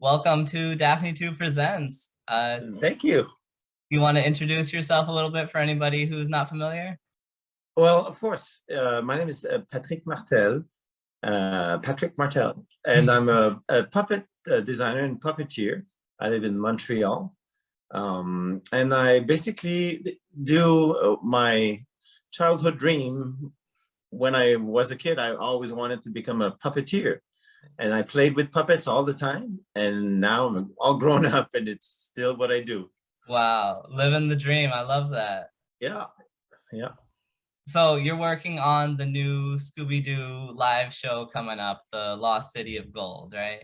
Welcome to DaphneToo Presents. Thank you. You want to introduce yourself a little bit for anybody who's not familiar? Well, of course. My name is Patrick Martel, Patrick Martel, and I'm a puppet designer and puppeteer. I live in Montreal, and I basically do my childhood dream. When I was a kid, I always wanted to become a puppeteer, and I played with puppets all the time. And now I'm all grown up, and it's still what I do. Wow, living the dream. I love that. Yeah, yeah. So you're working on the new Scooby-Doo live show coming up, the Lost City of Gold, right?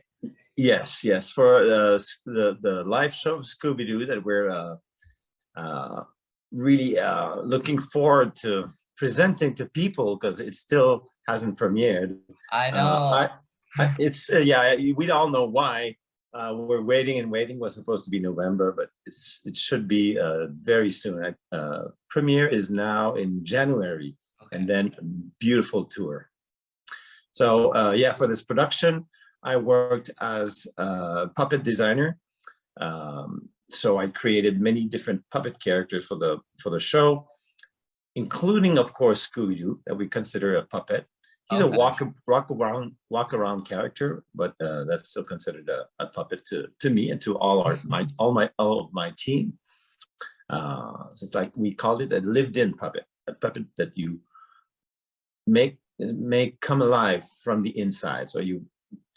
Yes, yes. For the live show of Scooby-Doo that we're really looking forward to presenting to people because it still hasn't premiered. I know. It's yeah. We all know why. We're waiting and waiting. Was supposed to be November, but it should be very soon. Premiere is now in January, Okay. and then a beautiful tour. So yeah, for this production, I worked as a puppet designer. So I created many different puppet characters for the show, including, of course, Scooby-Doo, that we consider a puppet. He's Okay. a walk around character, but that's still considered a puppet to me and to all of my team. So it's like we call it a lived-in puppet, a puppet that you make come alive from the inside. So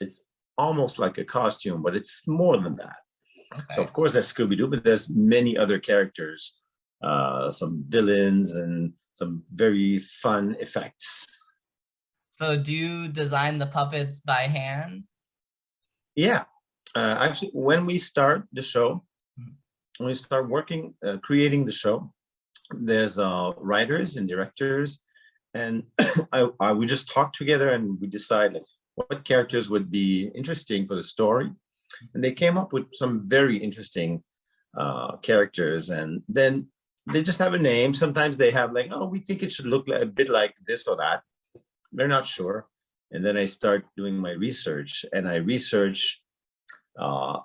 it's almost like a costume, but it's more than that. Okay. So of course there's Scooby-Doo, but there's many other characters, some villains and some very fun effects. So do you design the puppets by hand? Yeah, actually, when we start the show, when we start working, creating the show, there's writers and directors, and we just talk together and we decide what characters would be interesting for the story. And they came up with some very interesting characters, and then they just have a name. Sometimes they have like, oh, we think it should look like, a bit like this or that. They're not sure. And then I start doing my research, and I research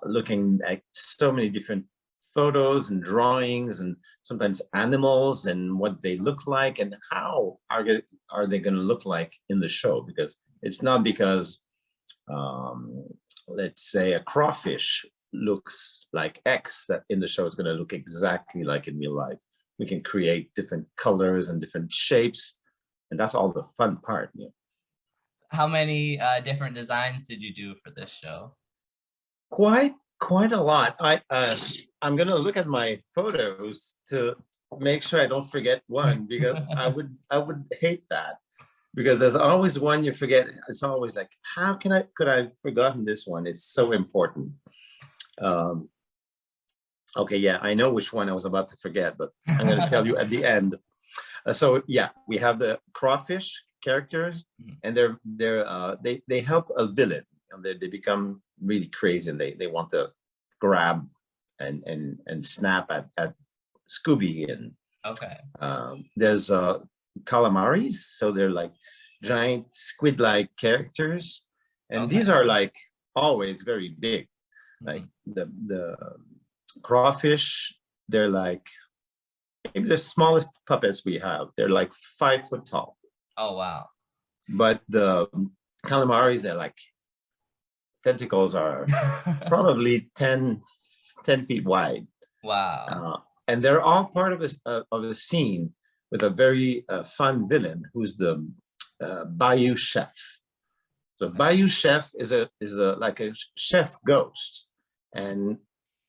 looking at so many different photos and drawings, and sometimes animals and what they look like and how are they going to look like in the show. Because it's not because let's say a crawfish looks like X that in the show is going to look exactly like in real life. We can create different colors and different shapes, and that's all the fun part. Yeah. How many different designs did you do for this show? Quite a lot. I'm gonna look at my photos to make sure I don't forget one, because I would hate that, because there's always one you forget. It's always like, how could I have forgotten this one? It's so important. Okay, yeah, I know which one I was about to forget, but I'm gonna tell you at the end. So yeah, we have the crawfish characters, and they help a villain, and they become really crazy, and they want to grab and snap at Scooby. And okay, there's calamaris, so they're like giant squid-like characters, and okay. these are like always very big. Like the crawfish, they're like maybe the smallest puppets we have. They're like 5 foot tall. Oh wow. But the calamaris, they're like, tentacles are probably 10 feet wide. Wow. And they're all part of a scene with a very fun villain who's the Bayou Chef. So Bayou Chef is like a chef ghost, and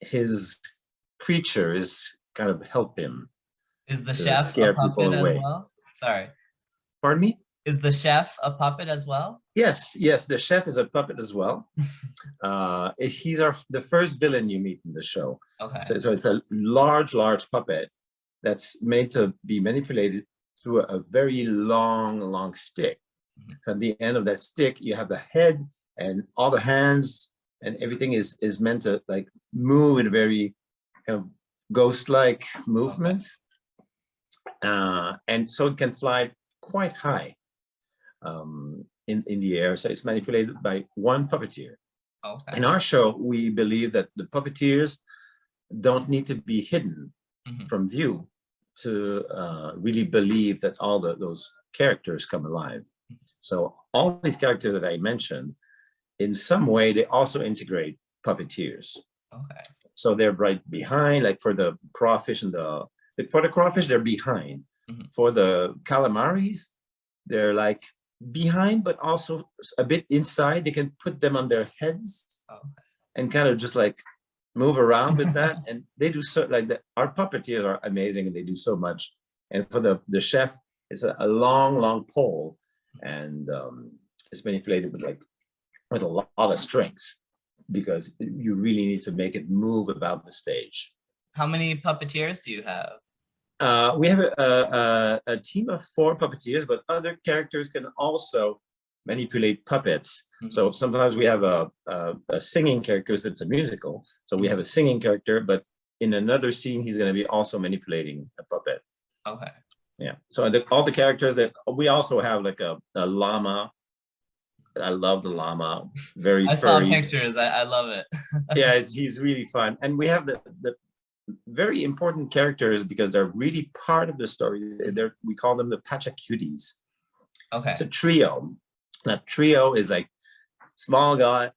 his creatures kind of help him. Is the chef a puppet as well? Sorry. Pardon me? Is the chef a puppet as well? Yes, the chef is a puppet as well. He's the first villain you meet in the show. Okay. So it's a large puppet that's made to be manipulated through a very long stick. At the end of that stick, you have the head and all the hands, and everything is meant to like move in a very kind of ghost-like movement. And so it can fly quite high in the air. So it's manipulated by one puppeteer. Okay. In our show, we believe that the puppeteers don't need to be hidden from view to really believe that all those characters come alive. So all these characters that I mentioned, in some way, they also integrate puppeteers. Okay. So they're right behind, like for the crawfish and for the crawfish, they're behind. For the calamaris, they're like behind, but also a bit inside. They can put them on their heads and kind of just like move around with that. And they do so like that. Our puppeteers are amazing and they do so much. And for the chef, it's a long pole, and it's manipulated with a lot of strings, because you really need to make it move about the stage. How many puppeteers do you have? We have a team of 4 puppeteers, but other characters can also manipulate puppets. So sometimes we have a singing character, because it's a musical. So we have a singing character, but in another scene, he's going to be also manipulating a puppet. Okay. Yeah. So all the characters that we also have, like a llama. I love the llama. Very I furry. saw pictures. I love it. Yeah, he's really fun. And we have the very important characters, because they're really part of the story. We call them the Pacha Cuties. Okay. It's a trio. That trio is like small guy,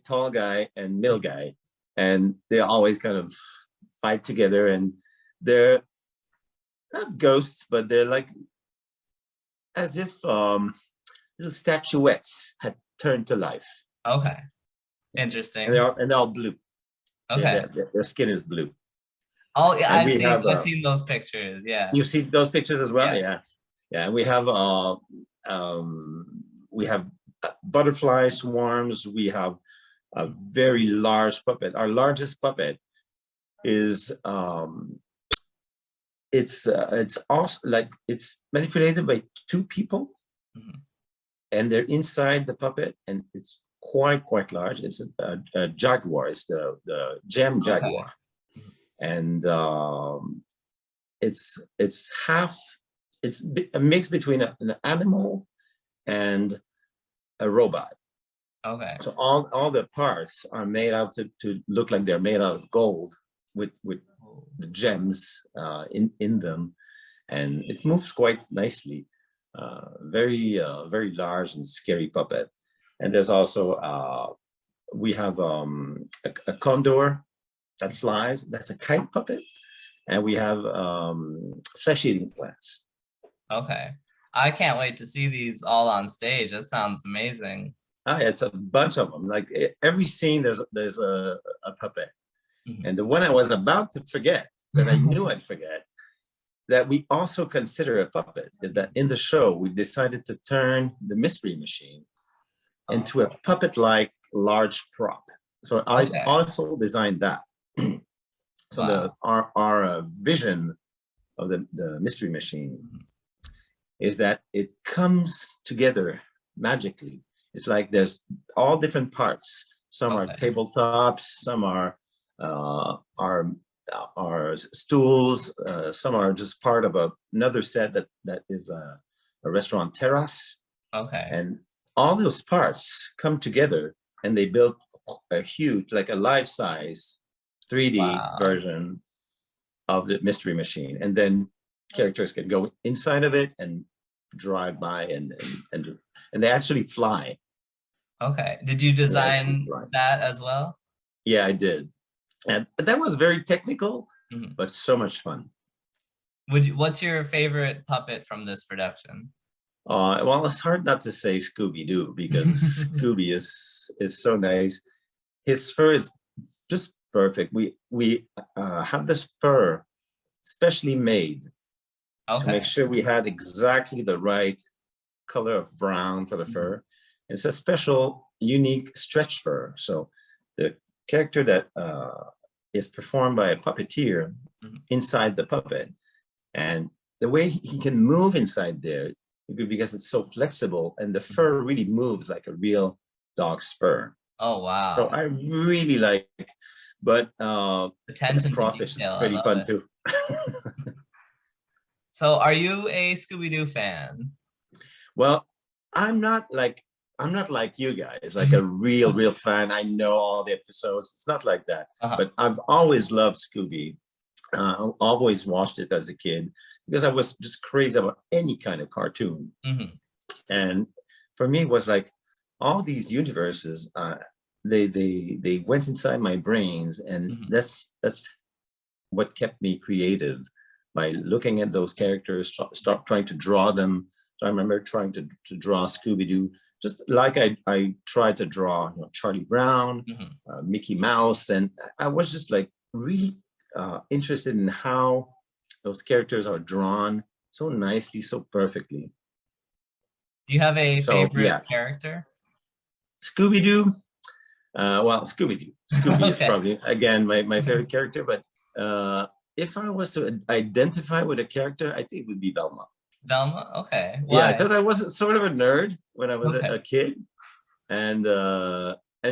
tall guy, and middle guy. And they always kind of fight together, and they're not ghosts, but they're like as if little statuettes had turned to life. Okay. Interesting. And they're all blue. Okay. Their skin is blue. Oh yeah, And I've seen those pictures. Yeah. You've seen those pictures as well? Yeah. Yeah. And we have butterfly swarms. We have a very large puppet. Our largest puppet is it's also like it's manipulated by 2 people, and they're inside the puppet, and it's quite large. It's a jaguar. It's the gem jaguar. And it's a mix between an animal and a robot. Okay. So all the parts are made out to look like they're made out of gold, with the gems in them, and it moves quite nicely. Very large and scary puppet. And there's also we have a condor that flies. That's a kite puppet. And we have flesh-eating plants. Okay. I can't wait to see these all on stage. That sounds amazing. It's a bunch of them. Like every scene, there's a puppet. And the one I was about to forget, that I knew I'd forget, that we also consider a puppet, is that in the show, we decided to turn the mystery machine into a puppet-like large prop. So I also designed that. So our vision of the mystery machine is that it comes together magically. It's like there's all different parts. Some are tabletops, some are stools, some are just part of another set that is a restaurant terrace. Okay. And all those parts come together, and they build a huge, like a life-size 3D version of the mystery machine. And then characters can go inside of it and drive by, and they actually fly. Okay. Did you design that as well? Yeah, I did. And that was very technical, but so much fun. What's your favorite puppet from this production? Well, it's hard not to say Scooby-Doo, because Scooby is so nice. His fur is just perfect. We have this fur specially made to make sure we had exactly the right color of brown for the fur. It's a special, unique stretch fur. So the character that is performed by a puppeteer inside the puppet, and the way he can move inside there, because it's so flexible, and the fur really moves like a real dog's fur. Oh wow! So I really like, but attention the crawfish to detail, is pretty fun too. So, are you a Scooby-Doo fan? Well, I'm not like I'm not like you guys, like a real fan. I know all the episodes. It's not like that. But I've always loved Scooby. Always watched it as a kid because I was just crazy about any kind of cartoon. And for me, it was like all these universes. They went inside my brains, and that's what kept me creative, by looking at those characters, start trying to draw them. So I remember trying to draw Scooby-Doo, just like I tried to draw, you know, Charlie Brown, Mickey Mouse, and I was just like really interested in how those characters are drawn so nicely, so perfectly. Do you have a favorite character? Scooby-Doo. Well, Scooby-Doo. Scooby is probably, again, my favorite character, but if I was to identify with a character, I think it would be Velma. Velma? Okay. Why? Yeah, because I was sort of a nerd when I was a kid, and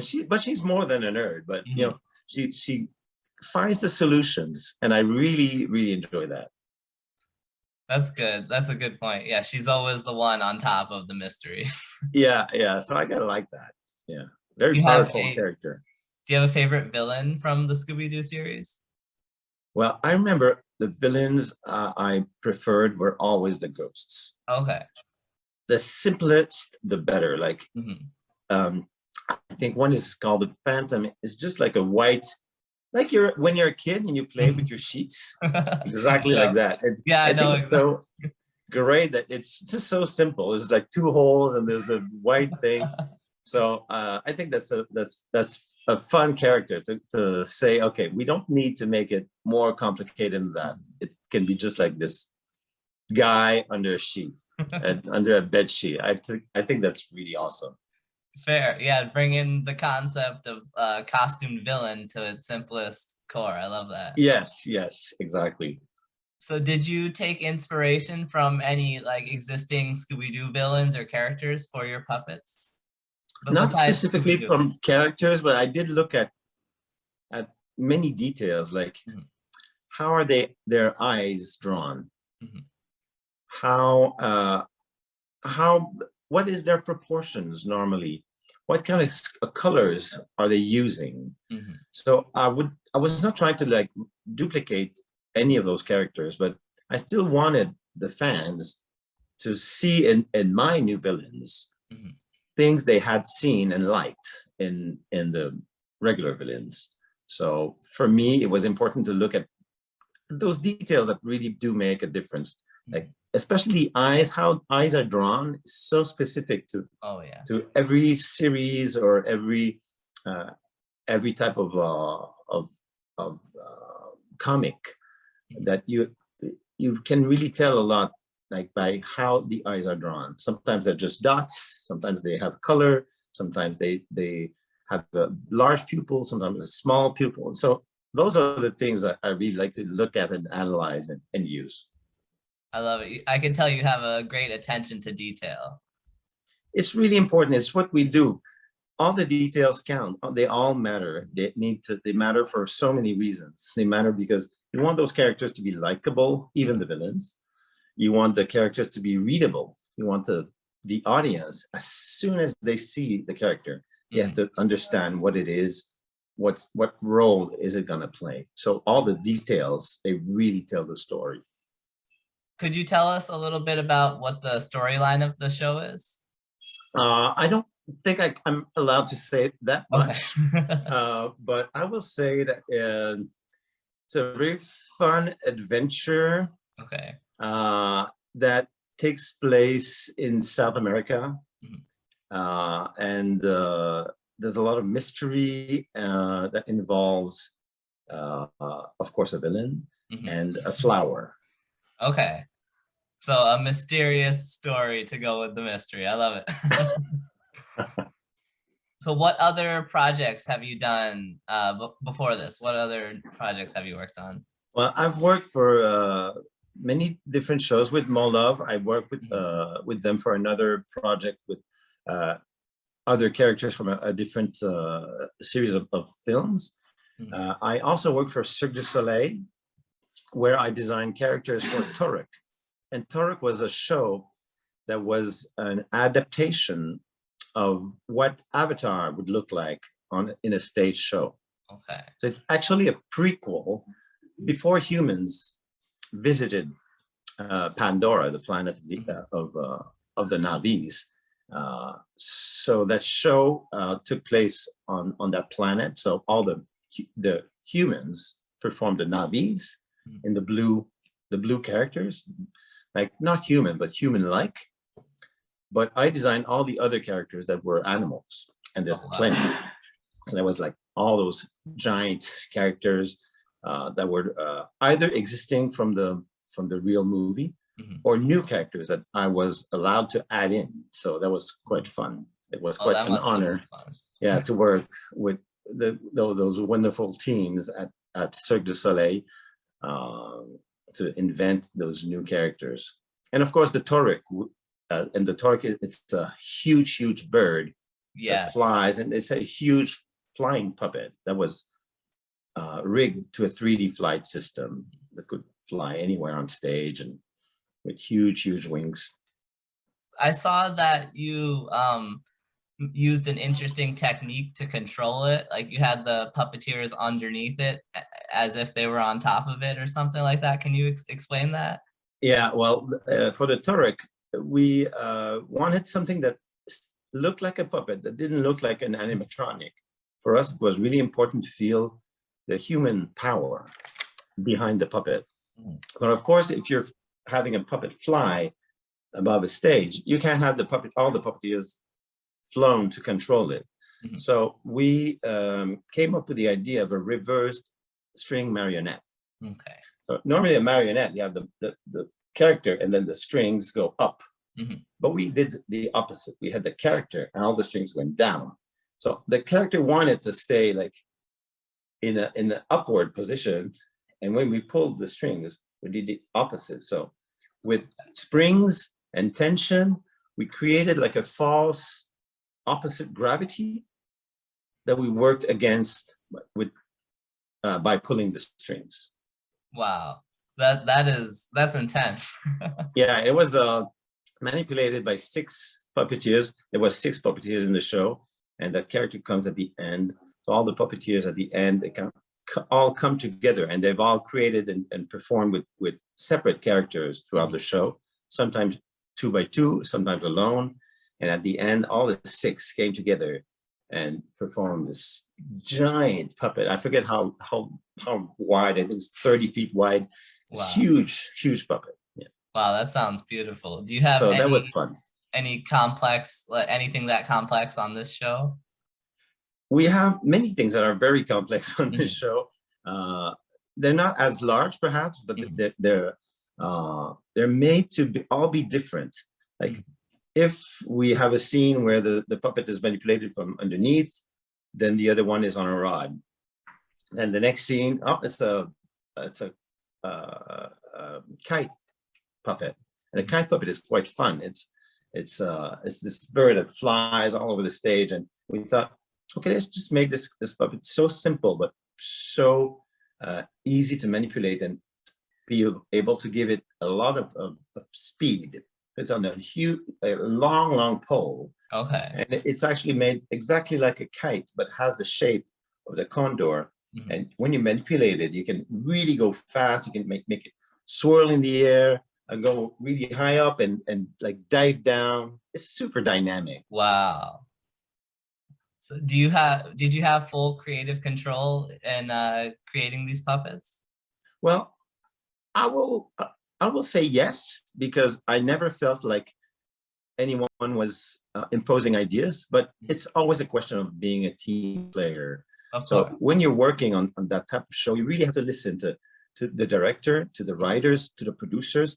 she's more than a nerd, but you know, she finds the solutions, and I really enjoy that. That's good. That's a good point. Yeah, she's always the one on top of the mysteries. Yeah. So I gotta like that. Yeah, very powerful character. Do you have a favorite villain from the Scooby-Doo series? Well, I remember the villains I preferred were always the ghosts. Okay. The simplest, the better. Like, I think one is called the Phantom. It's just like a white, like when you're a kid and you play with your sheets, exactly like that. And I think it's so great that it's just so simple. It's like two holes and there's a white thing. So I think that's a fun character to say, okay, we don't need to make it more complicated than that. It can be just like this guy under a sheet, under a bed sheet. I think that's really awesome. Fair. Yeah, bring in the concept of costumed villain to its simplest core. I love that. Yes, exactly. So did you take inspiration from any like existing Scooby-Doo villains or characters for your puppets? But not specifically from characters, but I did look at many details, like how are their eyes drawn? What is their proportions normally? What kind of colors are they using? So I was not trying to like duplicate any of those characters, but I still wanted the fans to see in my new villains things they had seen and liked in the regular villains. So for me, it was important to look at those details that really do make a difference. Like especially eyes, how eyes are drawn is so specific to every series or every type of comic, that you can really tell a lot, like by how the eyes are drawn. Sometimes they're just dots, sometimes they have color, sometimes they have a large pupil, sometimes a small pupil. So those are the things that I really like to look at and analyze and use. I love it. I can tell you have a great attention to detail. It's really important. It's what we do. All the details count. They all matter. They matter for so many reasons. They matter because you want those characters to be likable, even the villains. You want the characters to be readable. You want the audience, as soon as they see the character, you have to understand what it is, what role is it gonna play. So all the details, they really tell the story. Could you tell us a little bit about what the storyline of the show is? I don't think I'm allowed to say that much, but I will say that it's a very fun adventure. That takes place in South America, and there's a lot of mystery that involves, of course, a villain and a flower. Okay, so a mysterious story to go with the mystery. I love it. So what other projects have you done before this? What other projects have you worked on? Well, I've worked for many different shows with Molov. I worked with them for another project with other characters from a different series of films. I also worked for Cirque du Soleil, where I designed characters for Turok. And Turok was a show that was an adaptation of what Avatar would look like in a stage show. Okay. So it's actually a prequel before humans visited Pandora, the planet of the Navis. So that show took place on that planet. So all the humans performed the Navis in the blue characters, like not human, but human-like. But I designed all the other characters that were animals, and there's plenty. So there was like all those giant characters that were either existing from the real movie or new characters that I was allowed to add in. So that was quite fun. It was quite an honor, yeah, to work with those wonderful teams at Cirque du Soleil to invent those new characters. And of course, the Torque. And the Torque, it's a huge bird that flies, and it's a huge flying puppet that was rigged to a 3D flight system that could fly anywhere on stage and with huge wings. I saw that you used an interesting technique to control it. Like you had the puppeteers underneath it as if they were on top of it or something like that. Can you explain that? Yeah, well, for the Torque, we wanted something that looked like a puppet, that didn't look like an animatronic. For us, it was really important to feel the human power behind the puppet. But of course, if you're having a puppet fly above a stage, you can't have all the puppeteers flown to control it. So we came up with the idea of a reversed string marionette. Okay. So normally a marionette, you have the character and then the strings go up. But we did the opposite. We had the character and all the strings went down. So the character wanted to stay like in an upward position. And when we pulled the strings, we did the opposite. So with springs and tension, we created like a false opposite gravity that we worked against by pulling the strings. Wow, that's intense. Yeah, it was manipulated by 6 puppeteers. There was 6 puppeteers in the show, and that character comes at the end. So all the puppeteers at the end, they all come together, and they've all created and performed with separate characters throughout the show, sometimes 2 by 2, sometimes alone. And at the end, all the 6 came together and performed this giant puppet. I forget how wide. I think it's 30 feet wide. Wow. Huge puppet. Yeah. Wow, that sounds beautiful. Do you have that was fun. Any complex, anything that complex on this show? We have many things that are very complex on this show. They're not as large, perhaps, but they're made to all be different. Like if we have a scene where the puppet is manipulated from underneath, then the other one is on a rod. And the next scene, it's a kite puppet. And the kite puppet is quite fun. It's this bird that flies all over the stage, and we thought, okay, let's just make this puppet so simple but so easy to manipulate and be able to give it a lot of speed. It's on a long pole. Okay. And it's actually made exactly like a kite, but has the shape of the condor. And when you manipulate it, you can really go fast. You can make it swirl in the air and go really high up and like dive down. It's super dynamic. Wow. So did you have full creative control in creating these puppets? Well, I will say yes, because I never felt like anyone was imposing ideas, but it's always a question of being a team player. So when you're working on that type of show, you really have to listen to the director, to the writers, to the producers.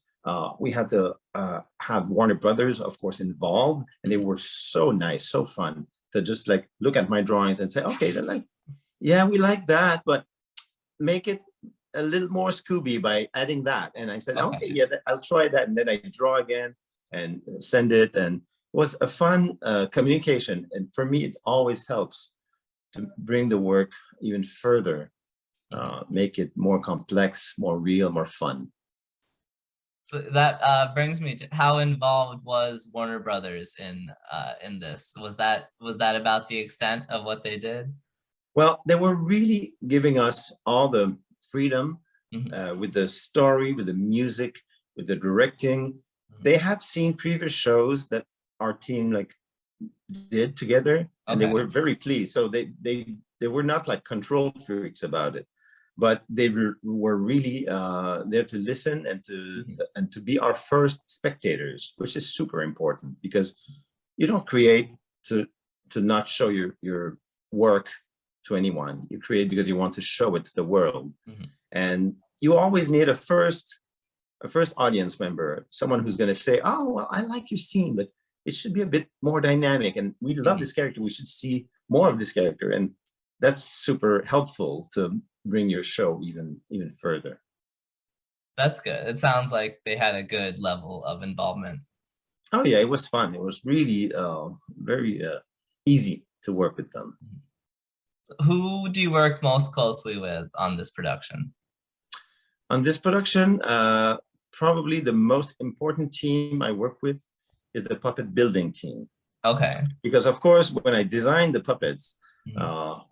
We had to have Warner Brothers, of course, involved, and they were so nice, so fun to just like look at my drawings and say, okay, they're like, yeah, we like that, but make it a little more Scooby by adding that. And I said, okay, yeah, I'll try that. And then I draw again and send it. And it was a fun communication. And for me, it always helps to bring the work even further, make it more complex, more real, more fun. So that brings me to how involved was Warner Brothers in this? Was that about the extent of what they did? Well, they were really giving us all the freedom with the story, with the music, with the directing. They had seen previous shows that our team like did together, and they were very pleased. So they were not like control freaks about it, but they were really there to listen and to be our first spectators, which is super important because you don't create to not show your work to anyone. You create because you want to show it to the world, and you always need a first audience member, someone who's going to say, "Oh, well, I like your scene, but it should be a bit more dynamic, and we love this character. We should see more of this character," and that's super helpful to bring your show even further. That's good. It sounds like they had a good level of involvement. Oh yeah, it was fun. It was really very easy to work with them. So who do you work most closely with on this production? On this production, probably the most important team I work with is the puppet building team. Okay. Because of course, when I design the puppets,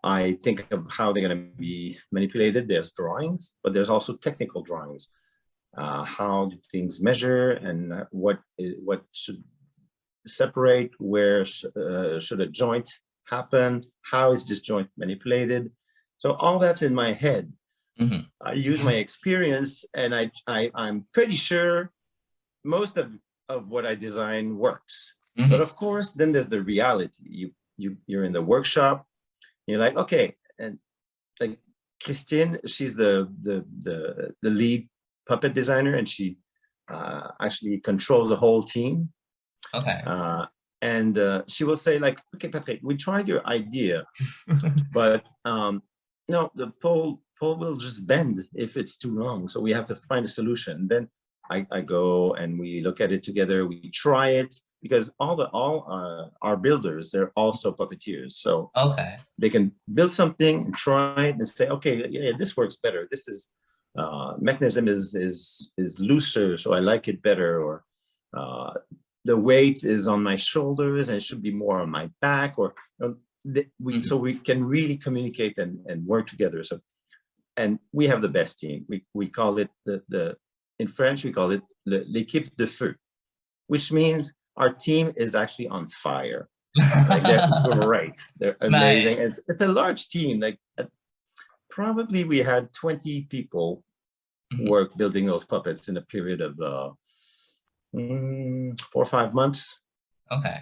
I think of how they're going to be manipulated. There's drawings, but there's also technical drawings. How do things measure, and what should separate, where should a joint happen, how is this joint manipulated? So all that's in my head. I use my experience, and I'm pretty sure most of what I design works. But of course, then there's the reality. You're in the workshop, you're like, okay, and like Christine, she's the lead puppet designer, and she actually controls the whole team. Okay. And she will say like, okay, Patrick, we tried your idea, but no, the pole will just bend if it's too long. So we have to find a solution. Then I go and we look at it together. We try it, because all our builders, they're also puppeteers. So they can build something and try it and say, okay, yeah, this works better. This is mechanism is looser, so I like it better. Or the weight is on my shoulders and it should be more on my back. Or so we can really communicate and work together. So, and we have the best team. We call it in French, we call it l'équipe de feu, which means our team is actually on fire. Like they're great. They're amazing. Nice. It's a large team. Like probably we had 20 people work building those puppets in a period of 4 or 5 months. Okay.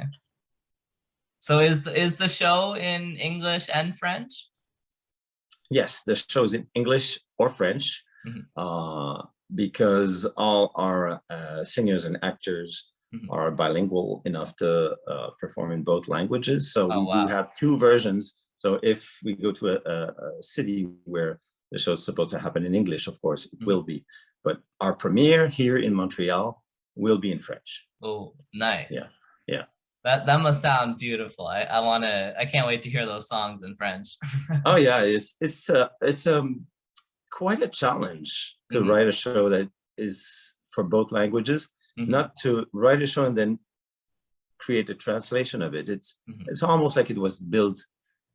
So is the show in English and French? Yes, the show is in English or French, because all our singers and actors are bilingual enough to perform in both languages. So we do have 2 versions. So if we go to a city where the show is supposed to happen in English, of course, it will be. But our premiere here in Montreal will be in French. Oh, nice. Yeah, yeah. That must sound beautiful. I can't wait to hear those songs in French. Oh yeah, it's quite a challenge to write a show that is for both languages. Not to write a show and then create a translation of it. It's almost like it was built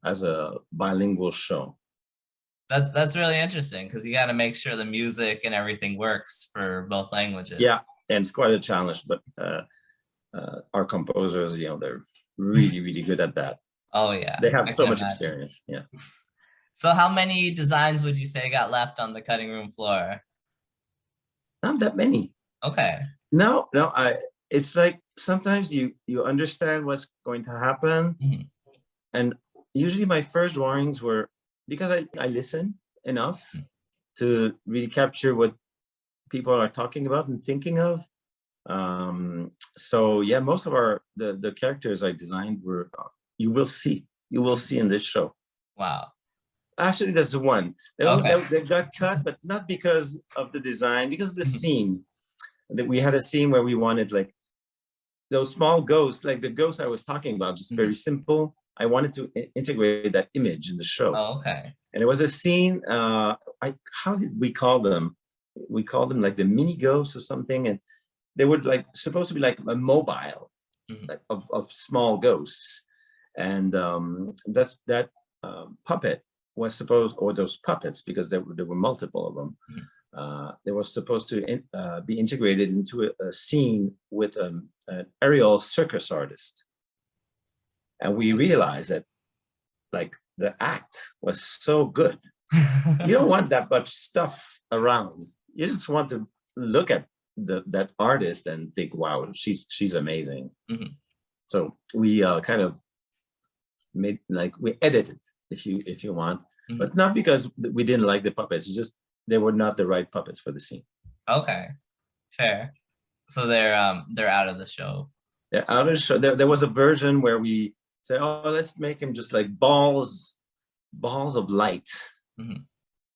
as a bilingual show. That's really interesting, because you got to make sure the music and everything works for both languages. Yeah, and it's quite a challenge, but our composers, they're really good at that. Oh yeah, they have so much experience. Yeah. So how many designs would you say got left on the cutting room floor? Not that many. Okay. No, it's like sometimes you understand what's going to happen, and usually my first drawings were, because I listen enough to really capture what people are talking about and thinking of. So yeah, most of the characters I designed were you will see in this show. Wow. Actually, there's one they got cut, but not because of the design, because of the scene. That we had a scene where we wanted like those small ghosts, like the ghosts I was talking about, just very simple. I wanted to integrate that image in the show. Oh, okay. And it was a scene. How did we call them? We called them like the mini ghosts or something. And they were like supposed to be like a mobile, Mhm. like of small ghosts, and that puppet was supposed, or those puppets, because there were multiple of them. Mhm. They were supposed to be integrated into a scene with an aerial circus artist, and we realized that like the act was so good. You don't want that much stuff around. You just want to look at that artist and think, wow, she's amazing. Mhm. So we kind of made, like, we edited, if you want, Mhm. but not because we didn't like the puppets. It's just they were not the right puppets for the scene. Okay, fair. So they're out of the show. They're out of the show. There was a version where we said, oh, let's make him just like balls of light. Mhm.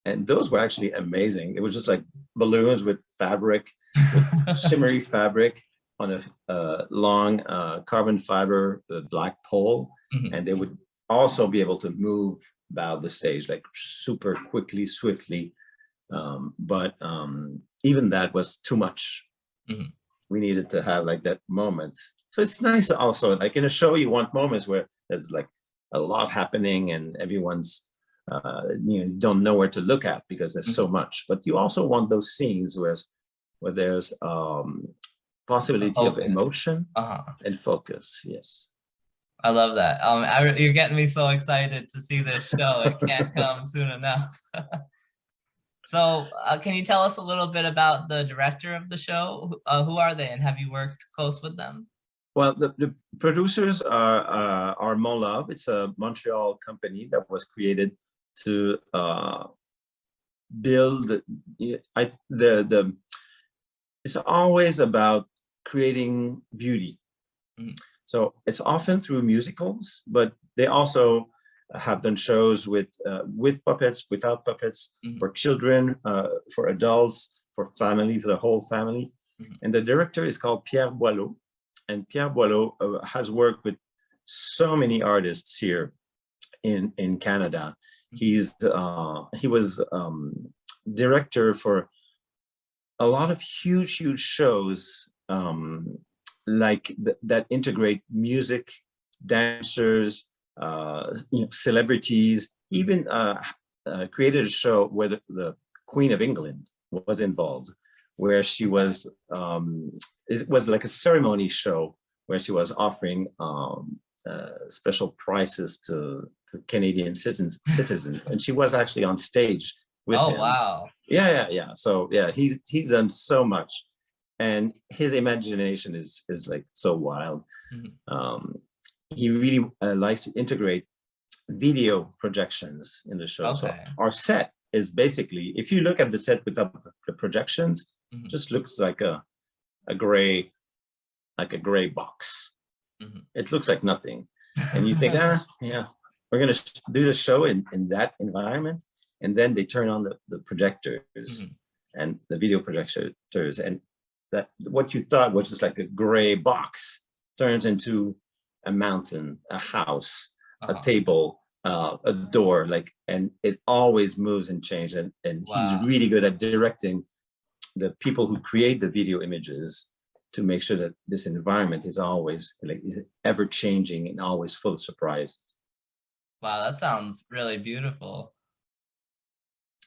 And those were actually amazing. It was just like balloons with fabric, with shimmery fabric on a long carbon fiber black pole. Mhm. And they would also be able to move about the stage like super quickly, swiftly. But even that was too much. Mhm. We needed to have like that moment. So it's nice also, like in a show, you want moments where there's like a lot happening and everyone's you don't know where to look at because there's so much. But you also want those scenes where there's possibility of emotion and focus. Yes. I love that. You're getting me so excited to see this show. It can't come soon enough. So can you tell us a little bit about the director of the show? Who are they, and have you worked close with them? Well, the producers are Mon Love. It's a Montreal company that was created to build it's always about creating beauty. Mhm. So it's often through musicals, but they also have done shows with puppets, without puppets, Mhm. for children, for adults, for family, for the whole family. Mhm. And the director is called Pierre Boileau. And Pierre Boileau has worked with so many artists here in Canada. He was director for a lot of huge shows, like that integrate music, dancers, celebrities. Even created a show where the Queen of England was involved, where she was. It was like a ceremony show where she was offering special prizes to Canadian citizens, and she was actually on stage with him. Wow. Yeah. So yeah, he's done so much, and his imagination is like so wild. Mhm. He really likes to integrate video projections in the show. So our set is basically, if you look at the set without the projections, Mhm. just looks like a gray box. Mhm. It looks like nothing, and you think, yeah, we're gonna do the show in that environment. And then they turn on the projectors Mhm. and the video projectors, and that what you thought was just like a gray box turns into a mountain, a house, a table, a door, like, and it always moves and changes. And he's really good at directing the people who create the video images to make sure that this environment is always like ever changing and always full of surprises. Wow, that sounds really beautiful.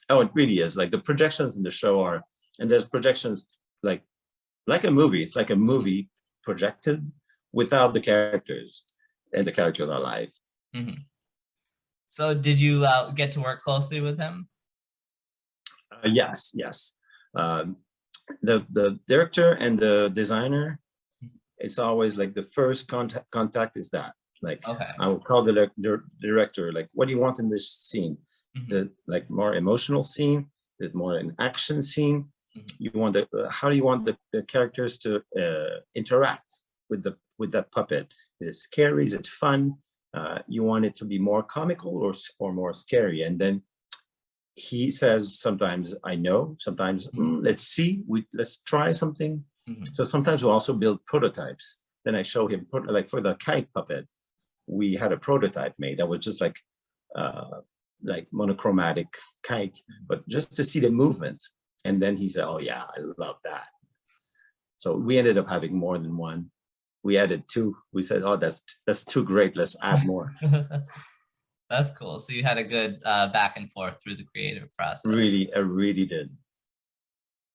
Oh, it really is. Like the projections in the show are, and there's projections like a movie. It's like a movie projected without the characters, and the characters are alive. Mhm. So did you get to work closely with him? Yes. The director and the designer, it's always like the first contact is that. Like, I will call the director, like, what do you want in this scene? The like more emotional scene, there's more an action scene. You want how do you want the characters to interact with that puppet? Is it scary? Is it fun? You want it to be more comical or more scary? And then he says sometimes, I know, sometimes let's see, let's try something. So sometimes we also build prototypes. Then I show him, like for the Kite Puppet, we had a prototype made that was just like monochromatic kite, but just to see the movement. And then he said, oh yeah, I love that. So we ended up having more than one. We added two. We said, oh, that's too great. Let's add more. That's cool. So you had a good back and forth through the creative process. Really, I really did.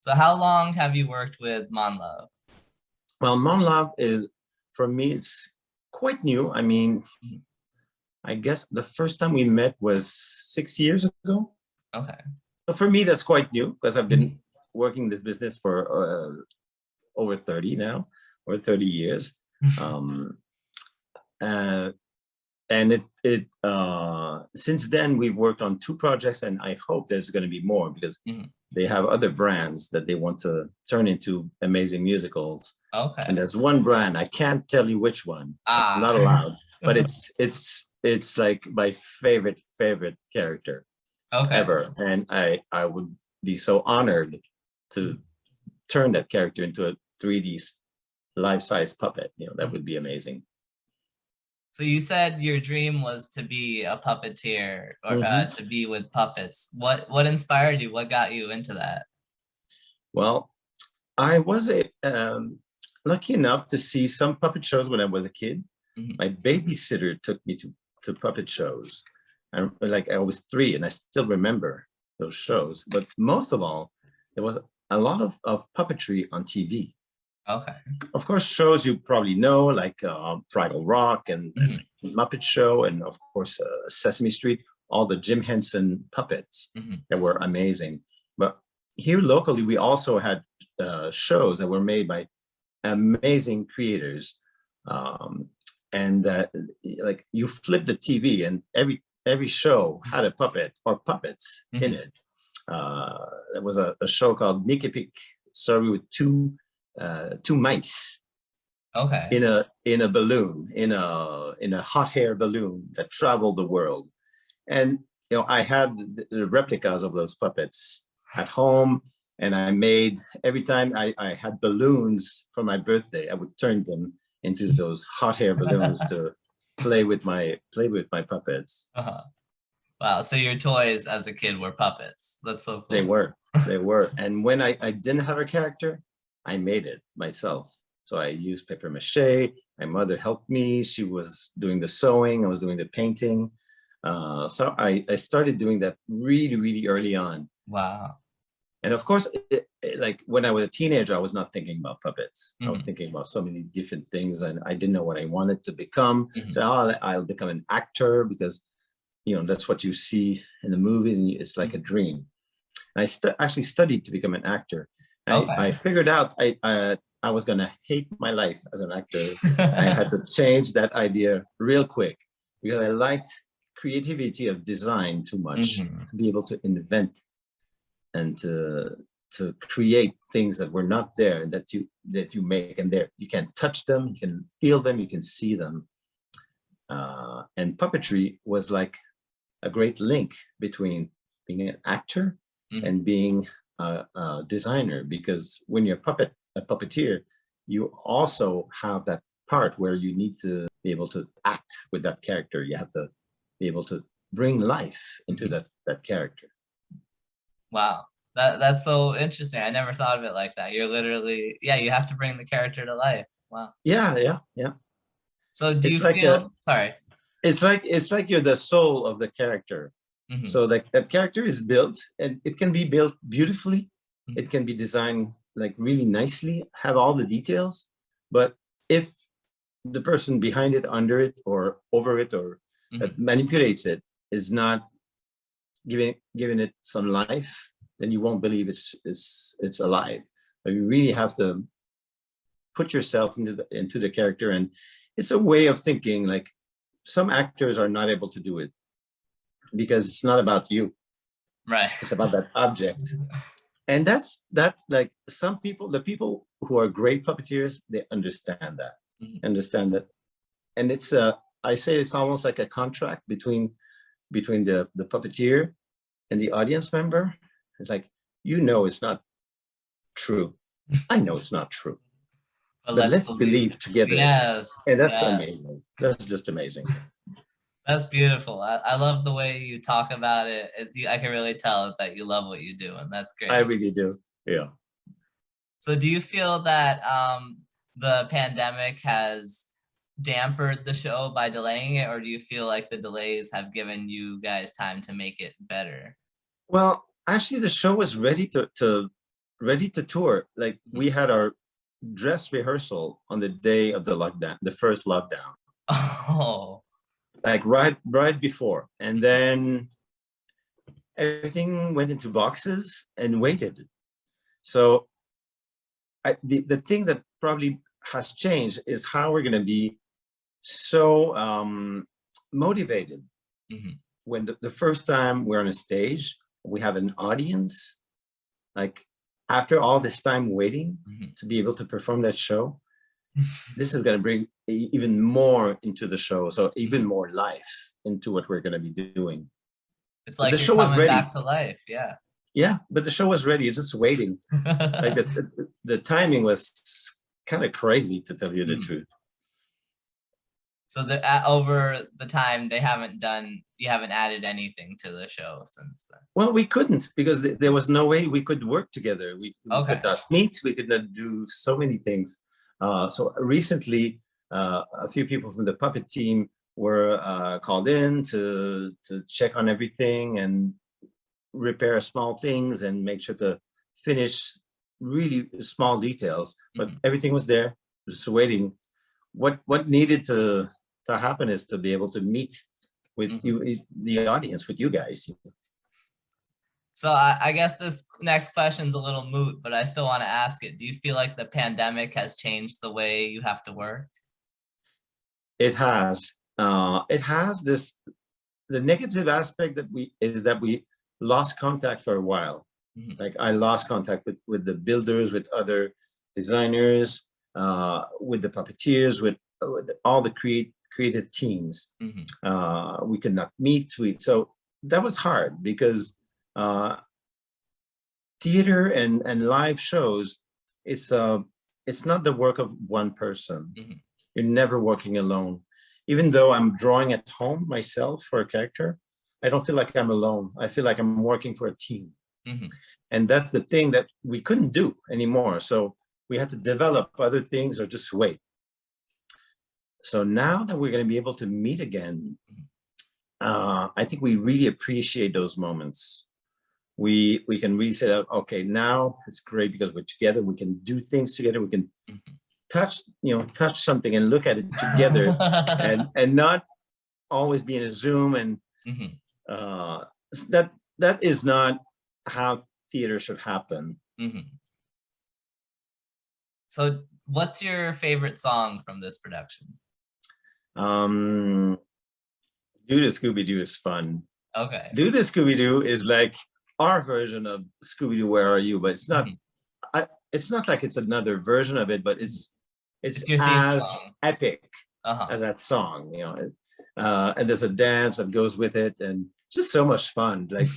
So how long have you worked with Monlove? Well, Monlove is, for me, it's quite new. I mean, I guess the first time we met was 6 years ago. Okay. So for me, that's quite new because I've been working this business for over 30 now, or 30 years. And since then we've worked on 2 projects, and I hope there's going to be more because they have other brands that they want to turn into amazing musicals. Okay. And there's one brand, I can't tell you which one. I'm not allowed, but it's like my favorite character ever. And I would be so honored to turn that character into a 3D life-size puppet. You know, that would be amazing. So you said your dream was to be a puppeteer or to be with puppets. What inspired you? What got you into that? Well, I was lucky enough to see some puppet shows when I was a kid. My babysitter took me to puppet shows. I was 3 and I still remember those shows. But most of all, there was a lot of puppetry on TV. Okay. Of course, shows you probably know, like Fraggle Rock and Muppet Show, and of course Sesame Street, all the Jim Henson puppets that were amazing. But here locally, we also had shows that were made by amazing creators, and like you flip the TV, and every show had a puppet or puppets in it. There was a show called Nicky Pick, started with two mice in a balloon, in a hot air balloon that traveled the world. And you know, I had the replicas of those puppets at home, and I made, every time I had balloons for my birthday, I would turn them into those hot air balloons to play with my puppets. Wow, so your toys as a kid were puppets. That's so cool. They were. And when I didn't have a character, I made it myself. So I used paper mache. My mother helped me. She was doing the sewing. I was doing the painting. So I started doing that really, really early on. Wow. And of course, like when I was a teenager, I was not thinking about puppets. I was thinking about so many different things, and I didn't know what I wanted to become. So I'll become an actor because, you know, that's what you see in the movies, and it's like a dream. And I actually studied to become an actor. I figured out I was going to hate my life as an actor. I had to change that idea real quick because I liked creativity of design too much, to be able to invent and to create things that were not there, that you make, and there you can touch them, you can feel them, you can see them. And puppetry was like a great link between being an actor and being a designer, because when you're a puppeteer, you also have that part where you need to be able to act with that character. You have to be able to bring life into that character. Wow, that's so interesting. I never thought of it like that. You're literally, you have to bring the character to life. Wow. Yeah. So do you feel, sorry. It's like you're the soul of the character. So that character is built, and it can be built beautifully. It can be designed like really nicely, have all the details. But if the person behind it, under it, or over it, or that manipulates it is not giving it some life, then you won't believe it's alive. But you really have to put yourself into the character, and it's a way of thinking. Like, some actors are not able to do it because it's not about you, right? It's about that object. And that's like some people, the people who are great puppeteers, they understand that. And it's I say it's almost like a contract between the puppeteer and the audience member. It's like, you know, it's not true. I know it's not true. But let's believe together. Yes. And that's amazing. That's just amazing. That's beautiful. I love the way you talk about it. I can really tell that you love what you do, and that's great. I really do. Yeah. So do you feel that the pandemic has dampered the show by delaying it, or do you feel like the delays have given you guys time to make it better? Well, actually, the show was ready to tour. Like we had our dress rehearsal on the day of the lockdown, the first lockdown, Oh. like right before, and then everything went into boxes and waited. So the thing that probably has changed is how we're going to be so motivated when the first time we're on a stage, we have an audience, like after all this time waiting to be able to perform that show. This is going to bring even more into the show, so even more life into what we're going to be doing. It's like the you're show was coming ready. back to life. Yeah, but the show was ready. It's just waiting. Like the timing was kind of crazy, to tell you the truth. So over the time you haven't added anything to the show since then. Well, we couldn't, because there was no way we could work together. We could not meet. We could not do so many things. So recently, a few people from the puppet team were called in to check on everything and repair small things and make sure to finish really small details. But everything was there, just waiting. What needed to happen is to be able to meet with you, the audience, with you guys. So I guess this next question's a little moot, but I still want to ask it. Do you feel like the pandemic has changed the way you have to work? It has. It has this. The negative aspect is that we lost contact for a while. Like I lost contact with the builders, with other designers, with the puppeteers, with all the creative teams. We could not meet. So that was hard, because theater and live shows, it's not the work of one person. You're never working alone. Even though I'm drawing at home myself for a character, I don't feel like I'm alone. I feel like I'm working for a team. And that's the thing that we couldn't do anymore. So we had to develop other things or just wait. So now that we're going to be able to meet again, I think we really appreciate those moments. We can really say, okay, now it's great because we're together. We can do things together. We can touch something and look at it together, and not always be in a Zoom. And that is not how theater should happen. So what's your favorite song from this production? Do the Scooby-Doo is fun. Okay. Do the Scooby-Doo is like our version of Scooby-Doo, Where Are You? But it's not. It's not like it's another version of it, but it's as epic as that song, and there's a dance that goes with it, and just so much fun. Like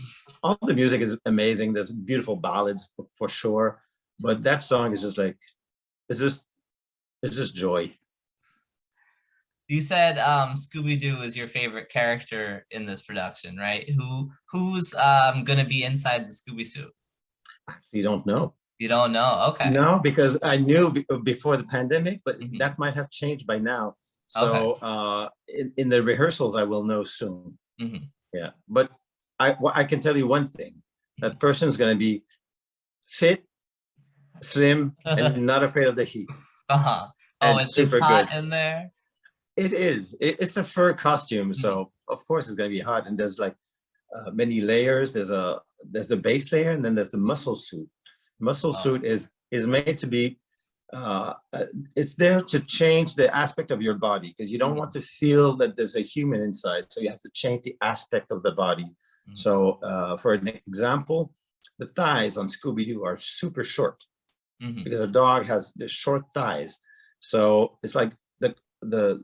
all the music is amazing. There's beautiful ballads for sure, but that song is just like, it's just joy. You said Scooby-Doo is your favorite character in this production, right? Who's gonna be inside the Scooby suit? You don't know. You don't know? Okay. No, because I knew before the pandemic, but that might have changed by now. So in the rehearsals, I will know soon. Yeah, but I can tell you one thing: that person's going to be fit, slim, and not afraid of the heat. Oh, it's super hot in there. It is. It's a fur costume, so of course it's going to be hot. And there's like many layers. There's the base layer, and then there's the muscle suit. Muscle suit is made to be, it's there to change the aspect of your body, because you don't want to feel that there's a human inside. So you have to change the aspect of the body. So for an example, the thighs on Scooby-Doo are super short because a dog has the short thighs. So it's like the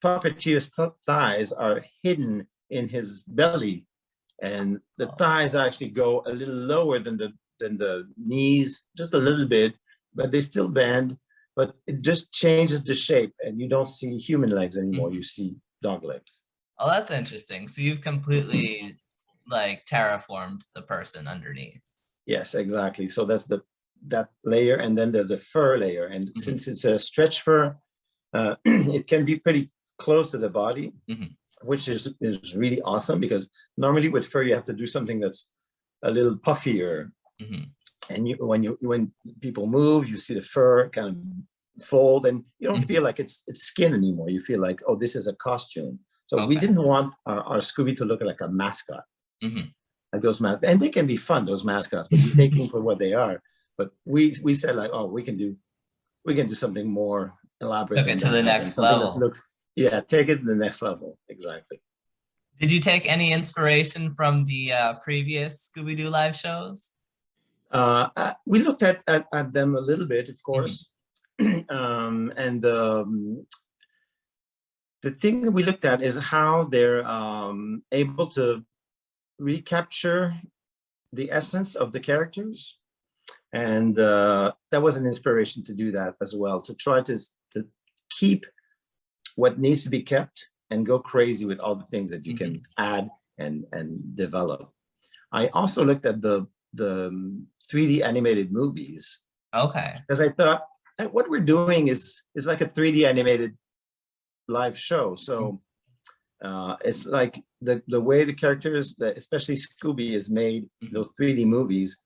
puppeteer's thighs are hidden in his belly, and the thighs actually go a little lower than the knees, just a little bit, but they still bend, but it just changes the shape, and you don't see human legs anymore. You see dog legs. Oh, that's interesting. So you've completely like terraformed the person underneath. Yes, exactly. So that's that layer, and then there's the fur layer. And since it's a stretch fur, it can be pretty close to the body, which is really awesome, because normally with fur you have to do something that's a little puffier. And when people move, you see the fur kind of fold, and you don't feel like it's skin anymore. You feel like, oh, this is a costume. So we didn't want our Scooby to look like a mascot, like those mascots. And they can be fun, those mascots, but you take them for what they are. But we said, like, oh, we can do something more elaborate. Took it to the next level. Take it to the next level. Exactly. Did you take any inspiration from the previous Scooby-Doo live shows? We looked at them a little bit, of course. And the thing that we looked at is how they're able to recapture the essence of the characters. And that was an inspiration to do that as well, to try to keep what needs to be kept and go crazy with all the things that you can add and develop. I also looked at the 3D animated movies. Okay. Because I thought what we're doing is like a 3D animated live show. So it's like the way the characters, especially Scooby, is made, those 3D movies,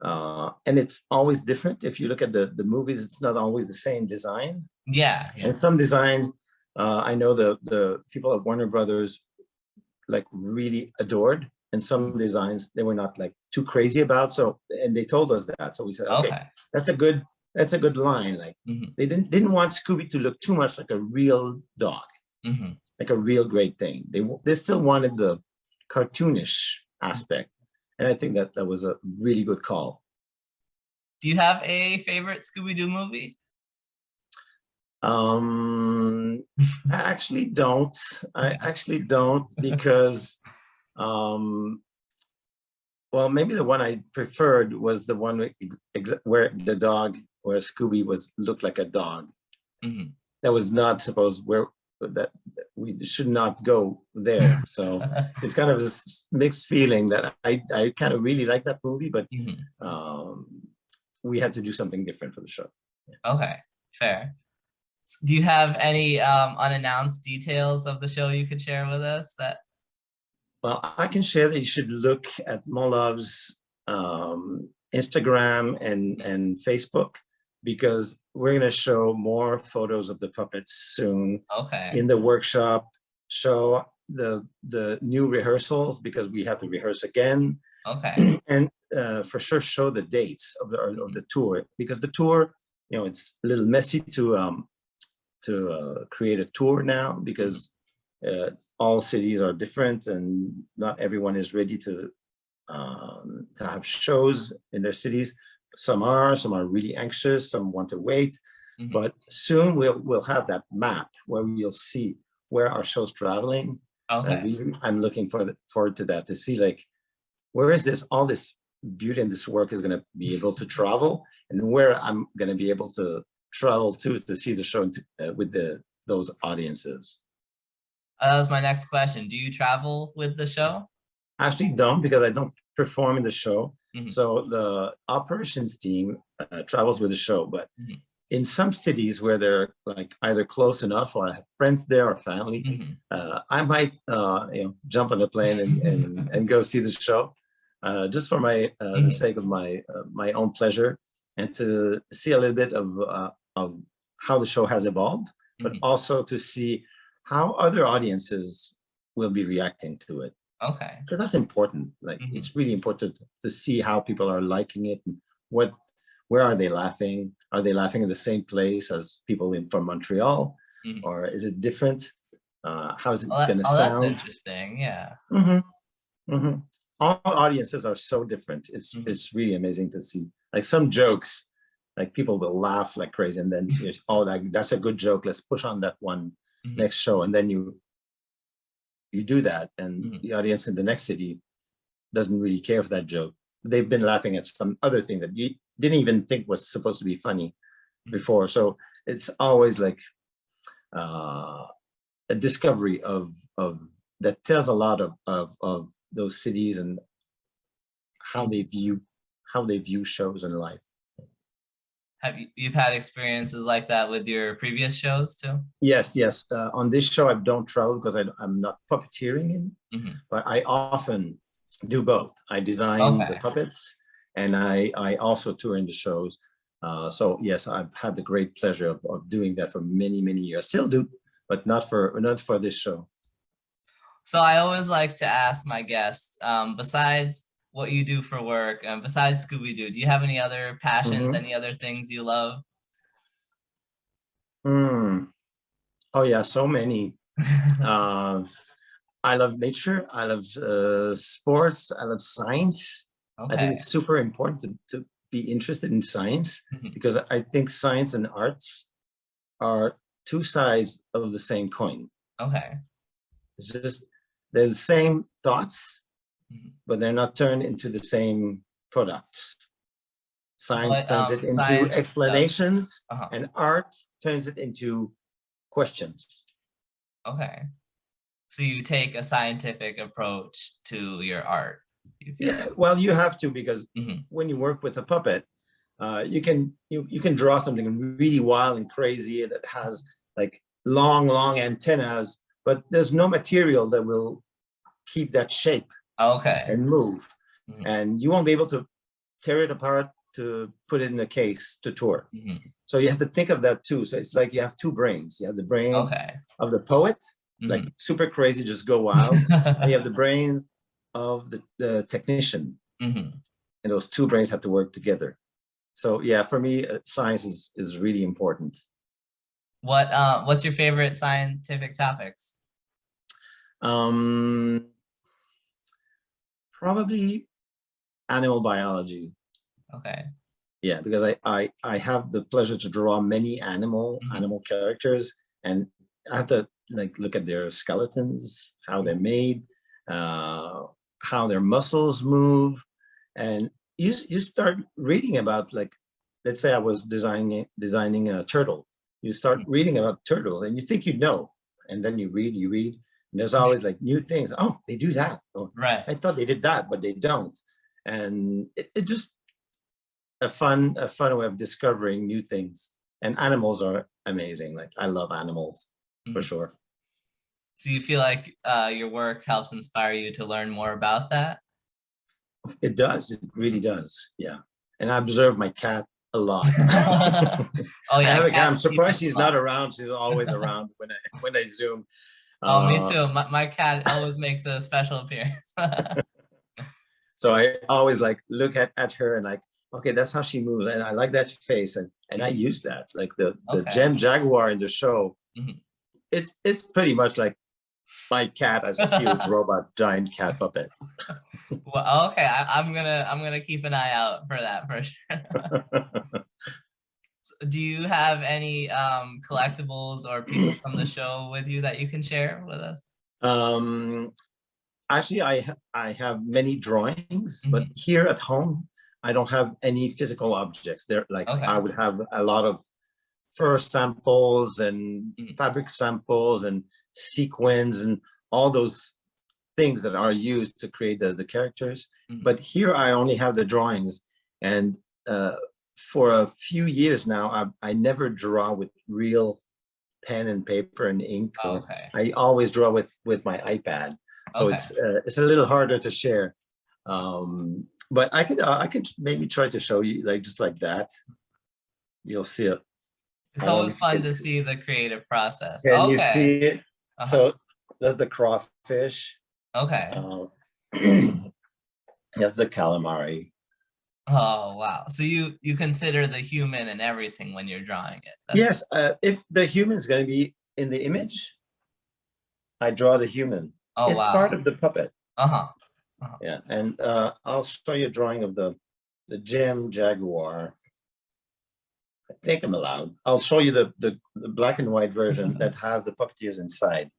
and it's always different. If you look at the movies, it's not always the same design. Yeah. And some designs, I know the people at Warner Brothers like really adored, and some designs they were not like too crazy about. So, and they told us that. So we said, okay, that's a good line. Like they didn't want Scooby to look too much like a real dog, like a real great thing. They still wanted the cartoonish aspect, and I think that was a really good call. Do you have a favorite Scooby-Doo movie? I actually don't. Because well, maybe the one I preferred was the one where the dog, where Scooby looked like a dog. That was not supposed that we should not go there. So it's kind of this mixed feeling that I kind of really like that movie, but we had to do something different for the show. Okay, fair. Do you have any unannounced details of the show you could share with us? Well, I can share that you should look at Molov's Instagram and Facebook, because we're going to show more photos of the puppets soon. Okay. In the workshop, show the new rehearsals, because we have to rehearse again. Okay. And for sure show the dates of the tour, because the tour, it's a little messy to create a tour now, because all cities are different and not everyone is ready to have shows in their cities. Some are really anxious, some want to wait, but soon we'll have that map where you'll see where our show's traveling. Okay. I'm looking forward to that, to see like where is all this beauty and this work is going to be able to travel, and where I'm going to be able to travel to see the show with those audiences. That was my next question. Do you travel with the show? I actually don't, because I don't perform in the show. So the operations team travels with the show, but in some cities where they're like either close enough or I have friends there or family, I might jump on a plane and go see the show, just for the sake of my own pleasure, and to see a little bit of how the show has evolved, but also to see how other audiences will be reacting to it. Okay. Because that's important. Like it's really important to see how people are liking it. And where are they laughing? Are they laughing in the same place as people from Montreal, or is it different? How is it going to sound? That's interesting. Yeah. All audiences are so different. It's really amazing to see. Like some jokes, like people will laugh like crazy, and then like that's a good joke. Let's push on that one next show, and then you do that, and the audience in the next city doesn't really care for that joke. They've been laughing at some other thing that you didn't even think was supposed to be funny before. So it's always like a discovery of that tells a lot of those cities and how they view shows in life. You've had experiences like that with your previous shows too? Yes, yes. On this show, I don't travel because I'm not puppeteering in, but I often do both. I design the Okay. puppets, and I also tour in the shows. So yes, I've had the great pleasure of doing that for many, many years. Still do, but not for this show. So I always like to ask my guests, besides what you do for work, besides Scooby-Doo, do you have any other passions, Mm-hmm. any other things you love? Oh yeah, so many. I love nature. I love sports. I love science. I think Okay. it's super important to be interested in science because I think science and arts are two sides of the same coin. Okay. It's just they're the same thoughts, but they're not turned into the same products. Science What turns it into science? explanations, Uh-huh. and art turns it into questions. Okay. So you take a scientific approach to your art. You feel Yeah, well, you have to because when you work with a puppet, you can draw something really wild and crazy that has like long antennas, but there's no material that will keep that shape Okay. and move, and you won't be able to tear it apart to put it in a case to tour. So you have to think of that too. So it's like you have two brains. You have the brains Okay. of the poet, like super crazy, just go wild, and you have the brain of the technician, and those two brains have to work together. So yeah, for me, science is really important. What's your favorite scientific topics? Probably animal biology. Okay. Yeah, because I have the pleasure to draw many animal characters, and I have to like look at their skeletons, how they're made, how their muscles move, and you start reading about, like, let's say I was designing a turtle. You start reading about turtle, and you think you know, and then you read, and there's always like new things. Oh, they do that. Oh, Right. I thought they did that, but they don't. And it just a fun way of discovering new things. And animals are amazing. Like, I love animals for sure. So you feel like your work helps inspire you to learn more about that? It does. It really does. Yeah. And I observe my cat a lot. Oh I yeah, have a cat. I'm cats teach surprised us she's a lot. not around. She's always around when I Zoom. Oh, me too. My cat always makes a special appearance. So I always like look at her and like, okay, that's how she moves, and I like that face, and I use that. Like the gem jaguar in the show, it's pretty much like my cat as a huge robot giant cat puppet. Well, okay, I'm gonna keep an eye out for that for sure. So do you have any collectibles or pieces from the show with you that you can share with us? Actually, I have many drawings, but here at home, I don't have any physical objects. They're like, I would have a lot of fur samples and fabric samples and sequins and all those things that are used to create the characters. But here I only have the drawings. And for a few years now, I never draw with real pen and paper and ink. I always draw with my iPad. So it's a little harder to share. But I could maybe try to show you, like, just like that. You'll see it. It's always fun to see the creative process. Can you see it? So that's the crawfish. Okay. That's the calamari. Oh wow! So you consider the human and everything when you're drawing it? Yes. If the human is going to be in the image, I draw the human. Oh it's wow! Part of the puppet. Uh-huh. Yeah, and I'll show you a drawing of the gem jaguar. I think I'm allowed. I'll show you the black and white version that has the puppeteers inside.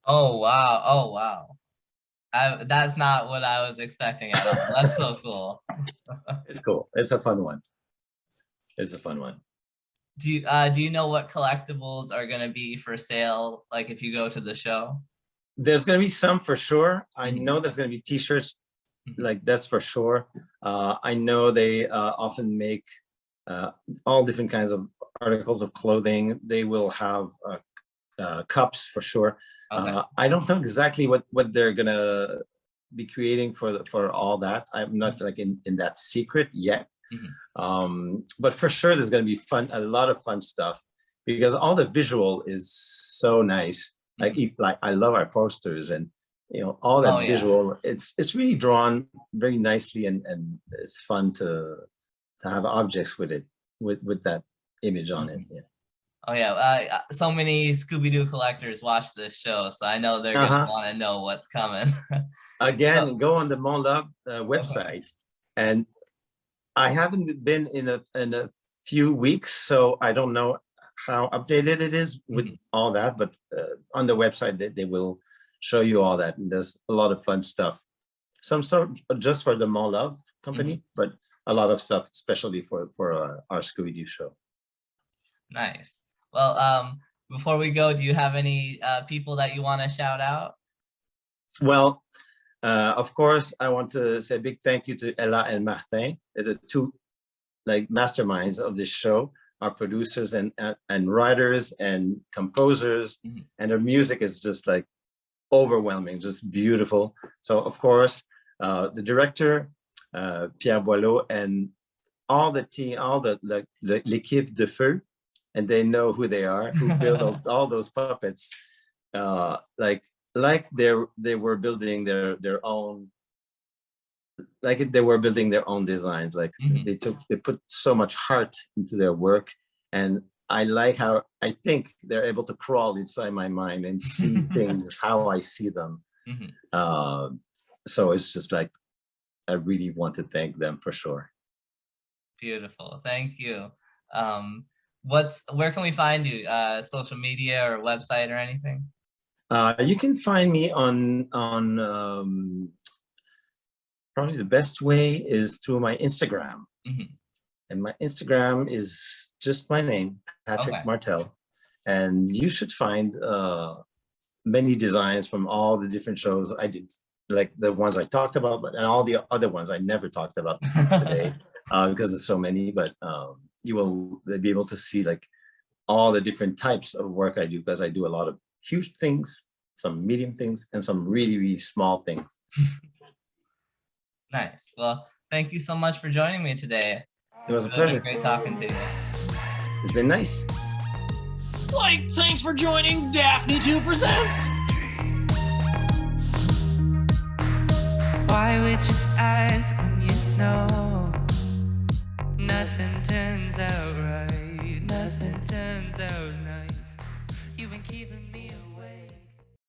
Oh wow! Oh wow! That's not what I was expecting at all. That's so cool. It's cool. It's a fun one. It's a fun one. Do you know what collectibles are going to be for sale, like if you go to the show? There's going to be some for sure. I know there's going to be t-shirts, like that's for sure. I know they often make all different kinds of articles of clothing. They will have cups for sure. Okay. I don't know exactly what they're gonna be creating for all that. I'm not like in that secret yet. But for sure there's going to be a lot of fun stuff, because all the visual is so nice. Like I love our posters, and all that visual. It's really drawn very nicely, and it's fun to have objects with it, with that image on it. Yeah. Oh yeah, so many Scooby-Doo collectors watch this show, so I know they're gonna want to know what's coming. Again, go on the Mon Love website, and I haven't been in a few weeks, so I don't know how updated it is with all that. But on the website, they will show you all that, and there's a lot of fun stuff. Some stuff just for the Mon Love company, but a lot of stuff especially for our Scooby-Doo show. Nice. Well, before we go, do you have any people that you want to shout out? Well, of course, I want to say a big thank you to Ella and Martin. They're the two masterminds of this show, our producers and writers and composers, and their music is just like overwhelming, just beautiful. So of course, the director, Pierre Boileau, and all the team, all the l'équipe de feu, and they know who they are, who build all those puppets, like they were building their own, like they were building their own designs. Like they put so much heart into their work, and I like how I think they're able to crawl inside my mind and see things how I see them. So it's just like, I really want to thank them for sure. Beautiful, thank you. Where can we find you? Social media or website or anything? You can find me on probably the best way is through my Instagram. And my Instagram is just my name, Patrick Martel. And you should find many designs from all the different shows I did, like the ones I talked about, and all the other ones I never talked about today, because there's so many. But you will be able to see like all the different types of work I do, because I do a lot of huge things, some medium things, and some really, really small things. Nice. Well, thank you so much for joining me today. It was a pleasure. Great talking to you. It's been nice. Thanks for joining DaphneToo Presents. Why would you ask when you know nothing turns out right? Nothing turns out